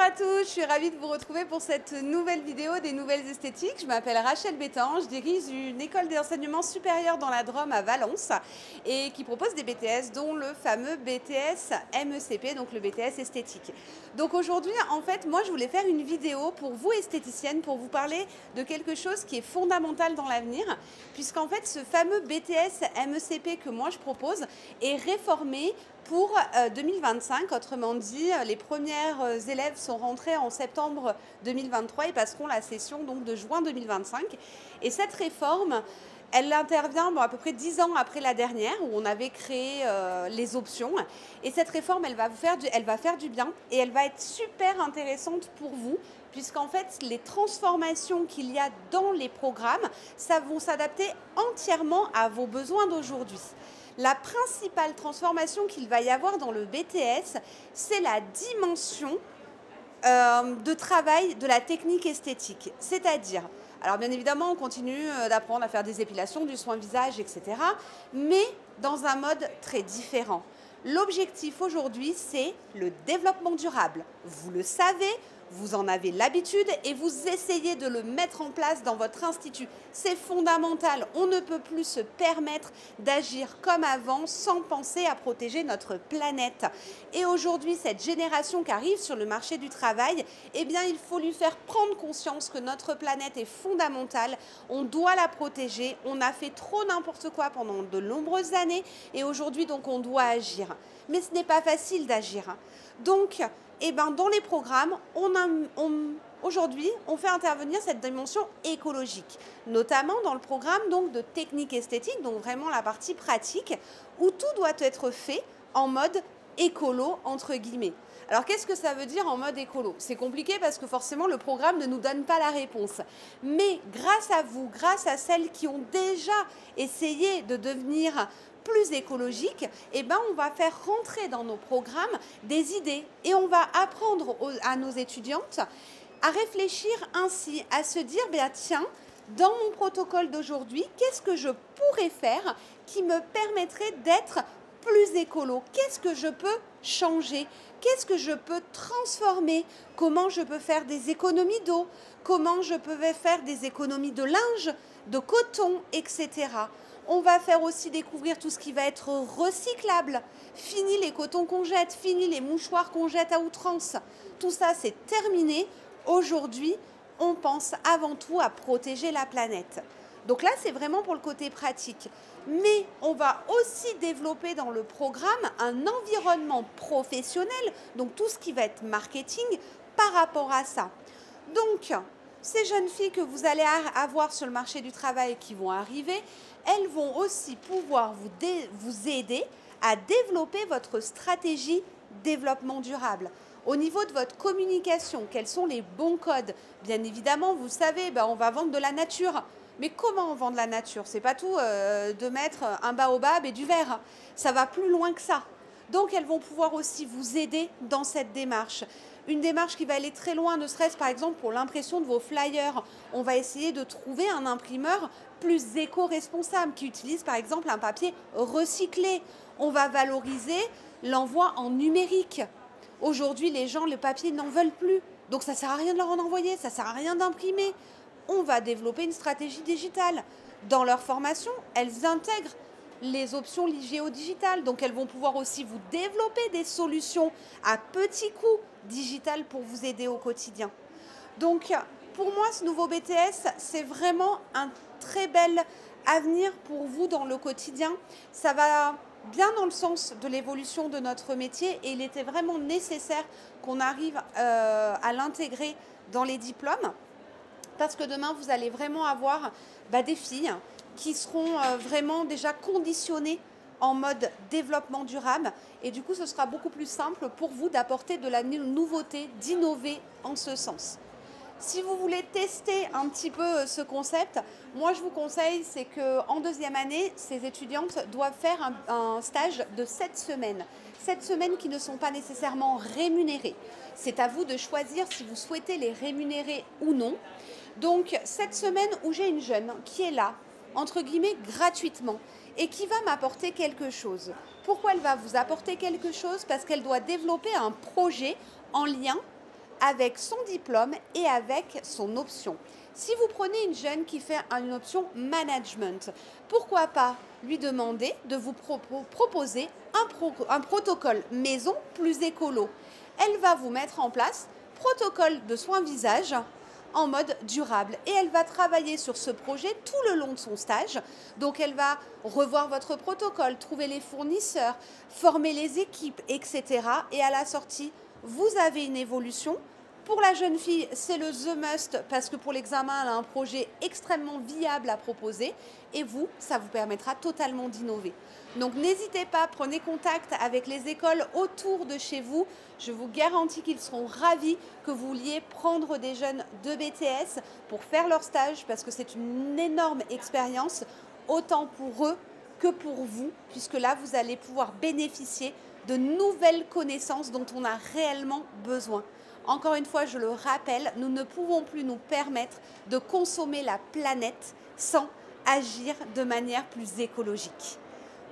Bonjour à tous, je suis ravie de vous retrouver pour cette nouvelle vidéo des nouvelles esthétiques. Je m'appelle Rachel Bétan, je dirige une école d'enseignement supérieur dans la Drôme à Valence et qui propose des BTS dont le fameux BTS MECP, donc le BTS esthétique. Donc aujourd'hui, en fait, moi je voulais faire une vidéo pour vous esthéticiennes, pour vous parler de quelque chose qui est fondamental dans l'avenir, puisqu'en fait ce fameux BTS MECP que moi je propose est réformé pour 2025, autrement dit, les premières élèves sont rentrés en septembre 2023 et passeront la session donc de juin 2025. Et cette réforme, elle intervient à peu près 10 ans après la dernière où on avait créé les options. Et cette réforme, elle va faire du bien et elle va être super intéressante pour vous, puisqu'en fait, les transformations qu'il y a dans les programmes, ça vont s'adapter entièrement à vos besoins d'aujourd'hui. La principale transformation qu'il va y avoir dans le BTS, c'est la dimension de travail de la technique esthétique. C'est-à-dire, alors bien évidemment, on continue d'apprendre à faire des épilations, du soin visage, etc. Mais dans un mode très différent. L'objectif aujourd'hui, c'est le développement durable. Vous le savez, vous en avez l'habitude et vous essayez de le mettre en place dans votre institut. C'est fondamental. On ne peut plus se permettre d'agir comme avant sans penser à protéger notre planète. Et aujourd'hui, cette génération qui arrive sur le marché du travail, eh bien, il faut lui faire prendre conscience que notre planète est fondamentale. On doit la protéger. On a fait trop n'importe quoi pendant de nombreuses années et aujourd'hui, donc, on doit agir. Mais ce n'est pas facile d'agir. Donc, eh ben, dans les programmes, aujourd'hui, on fait intervenir cette dimension écologique, notamment dans le programme donc, de technique esthétique, donc vraiment la partie pratique, où tout doit être fait en mode écolo, entre guillemets. Alors, qu'est-ce que ça veut dire en mode écolo? C'est compliqué parce que forcément, le programme ne nous donne pas la réponse. Mais grâce à vous, grâce à celles qui ont déjà essayé de devenir plus écologique, eh ben on va faire rentrer dans nos programmes des idées et on va apprendre à nos étudiantes à réfléchir ainsi, à se dire, ben tiens, dans mon protocole d'aujourd'hui, qu'est-ce que je pourrais faire qui me permettrait d'être plus écolo? Qu'est-ce que je peux changer? Qu'est-ce que je peux transformer? Comment je peux faire des économies d'eau? Comment je peux faire des économies de linge, de coton, etc. On va faire aussi découvrir tout ce qui va être recyclable. Fini les cotons qu'on jette, fini les mouchoirs qu'on jette à outrance. Tout ça, c'est terminé. Aujourd'hui, on pense avant tout à protéger la planète. Donc là, c'est vraiment pour le côté pratique. Mais on va aussi développer dans le programme un environnement professionnel, donc tout ce qui va être marketing par rapport à ça. Donc, ces jeunes filles que vous allez avoir sur le marché du travail qui vont arriver, elles vont aussi pouvoir vous aider à développer votre stratégie développement durable. Au niveau de votre communication, quels sont les bons codes? Bien évidemment, vous savez, on va vendre de la nature. Mais comment on vend de la nature? C'est pas tout de mettre un baobab et du verre. Ça va plus loin que ça. Donc, elles vont pouvoir aussi vous aider dans cette démarche. Une démarche qui va aller très loin, ne serait-ce par exemple pour l'impression de vos flyers. On va essayer de trouver un imprimeur plus éco-responsable qui utilise par exemple un papier recyclé. On va valoriser l'envoi en numérique. Aujourd'hui, les gens, le papier, n'en veulent plus. Donc, ça ne sert à rien de leur en envoyer, ça ne sert à rien d'imprimer. On va développer une stratégie digitale. Dans leur formation, elles intègrent les options géodigitales. Donc, elles vont pouvoir aussi vous développer des solutions à petit coût digitales pour vous aider au quotidien. Donc, pour moi, ce nouveau BTS, c'est vraiment un très bel avenir pour vous dans le quotidien. Ça va bien dans le sens de l'évolution de notre métier et il était vraiment nécessaire qu'on arrive à l'intégrer dans les diplômes parce que demain, vous allez vraiment avoir des filles qui seront vraiment déjà conditionnées en mode développement durable et du coup, ce sera beaucoup plus simple pour vous d'apporter de la nouveauté, d'innover en ce sens. Si vous voulez tester un petit peu ce concept, moi je vous conseille, c'est qu'en deuxième année, ces étudiantes doivent faire un stage de 7 semaines. 7 semaines qui ne sont pas nécessairement rémunérées. C'est à vous de choisir si vous souhaitez les rémunérer ou non. Donc 7 semaines où j'ai une jeune qui est là, entre guillemets, gratuitement et qui va m'apporter quelque chose. Pourquoi elle va vous apporter quelque chose? Parce qu'elle doit développer un projet en lien avec son diplôme et avec son option. Si vous prenez une jeune qui fait une option management, pourquoi pas lui demander de vous proposer un protocole maison plus écolo. Elle va vous mettre en place protocole de soins visage en mode durable et elle va travailler sur ce projet tout le long de son stage. Donc elle va revoir votre protocole, trouver les fournisseurs, former les équipes, etc. Et à la sortie, vous avez une évolution. Pour la jeune fille, c'est le The Must parce que pour l'examen, elle a un projet extrêmement viable à proposer et vous, ça vous permettra totalement d'innover. Donc n'hésitez pas, prenez contact avec les écoles autour de chez vous. Je vous garantis qu'ils seront ravis que vous vouliez prendre des jeunes de BTS pour faire leur stage parce que c'est une énorme expérience, autant pour eux que pour vous, puisque là, vous allez pouvoir bénéficier de nouvelles connaissances dont on a réellement besoin. Encore une fois, je le rappelle, nous ne pouvons plus nous permettre de consommer la planète sans agir de manière plus écologique.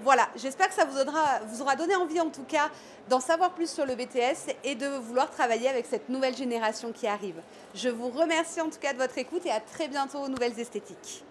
Voilà, j'espère que ça vous aura donné envie en tout cas d'en savoir plus sur le BTS et de vouloir travailler avec cette nouvelle génération qui arrive. Je vous remercie en tout cas de votre écoute et à très bientôt aux Nouvelles Esthétiques.